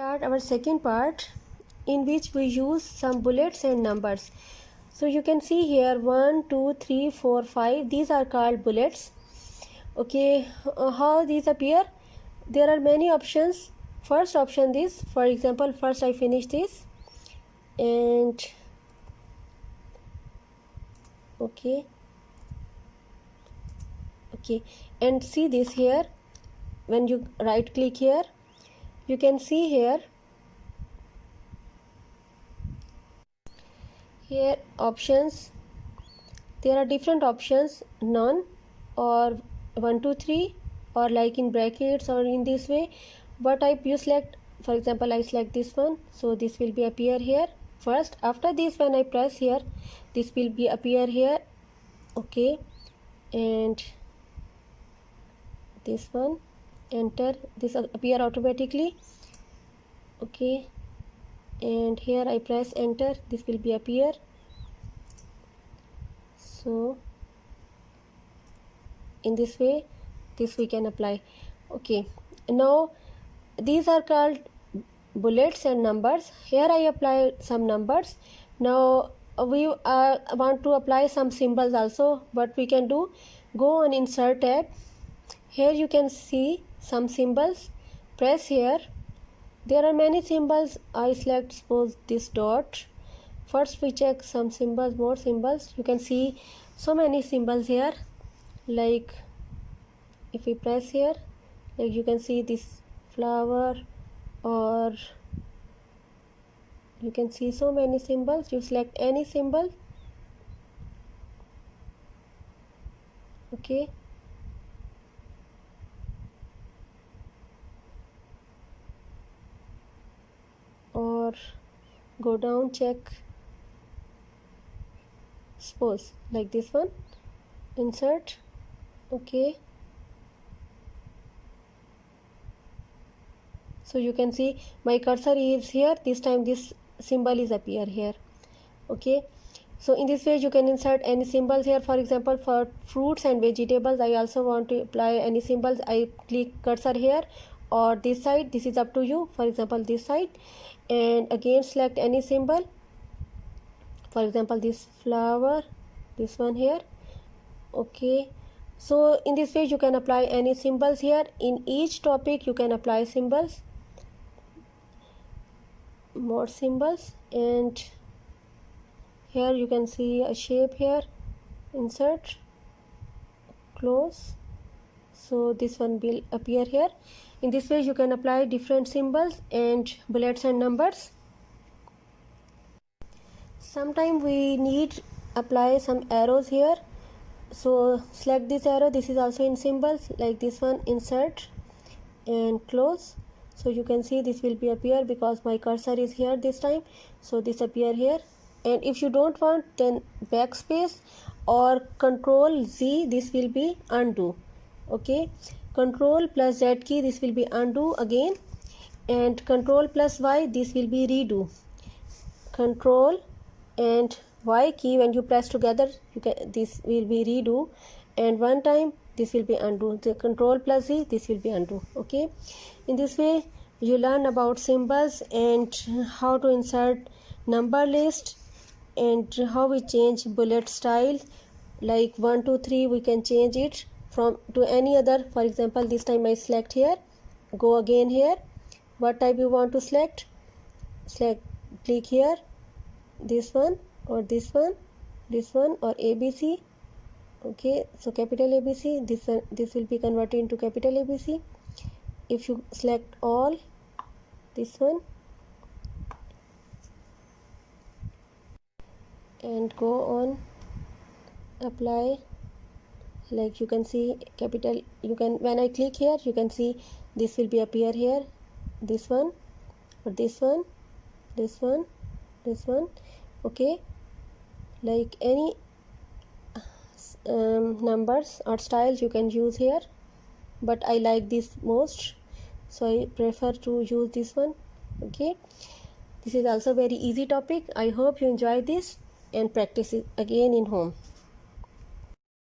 Start our second part in which we use some bullets and numbers. So you can see here 1, 2, 3, 4, 5. These are called bullets. Okay, how these appear? There are many options. First option is, for example, first I finish this and okay, and see this here. When you right click here, you can see here options. There are different options, none or 1 2 3 or like in brackets or in this way. What type you select? For example, I select this one, so this will be appear here first. After this, when I press here, this will be appear here. Okay, and this one, enter, this appear automatically. Okay, and here I press enter, this will be appear. So in this way, this we can apply. Okay, now these are called bullets and numbers. Here I apply some numbers. Now we want to apply some symbols also. What we can do, go on insert tab. Here you can see some symbols. Press here. There are many symbols. I select suppose this dot. First we check some symbols, more symbols. You can see so many symbols here. Like if we press here, like you can see this flower, or you can see so many symbols. You select any symbol. Okay, or go down, check, suppose like this one, insert. Okay, so you can see my cursor is here. This time this symbol is appear here. Okay, so in this way you can insert any symbols here. For example, for fruits and vegetables, I also want to apply any symbols. I click cursor here or this side, this is up to you. For example, this side, and again select any symbol. For example, this flower, this one here. Okay, so in this way you can apply any symbols here. In each topic you can apply symbols, more symbols, and here you can see a shape here, insert, close, so this one will appear here. In this way you can apply different symbols and bullets and numbers. Sometimes we need apply some arrows here, so select this arrow. This is also in symbols, like this one, insert and close. So you can see this will be appear because my cursor is here this time, so this appear here. And if you don't want, then backspace or control Z, this will be undo. Okay, control plus Z key, this will be undo again, and control plus Y, this will be redo. Control and Y key, when you press together, you can, this will be redo, and one time this will be undo. The control plus Z, this will be undo. Okay, in this way you learn about symbols and how to insert number list and how we change bullet style. Like 1 2 3, we can change it from to any other. For example, this time I select here, go again here, what type you want to select, click here, this one or this one, this one, or ABC. Okay, so capital ABC, this one, this will be converted into capital ABC. If you select all, this one, and go on apply, like you can see capital, you can, when I click here, you can see this will be appear here, this one or this one, this one, this one. Okay, like any numbers or styles you can use here, but I like this most, so I prefer to use this one. Okay, this is also very easy topic. I hope you enjoy this and practice it again in home.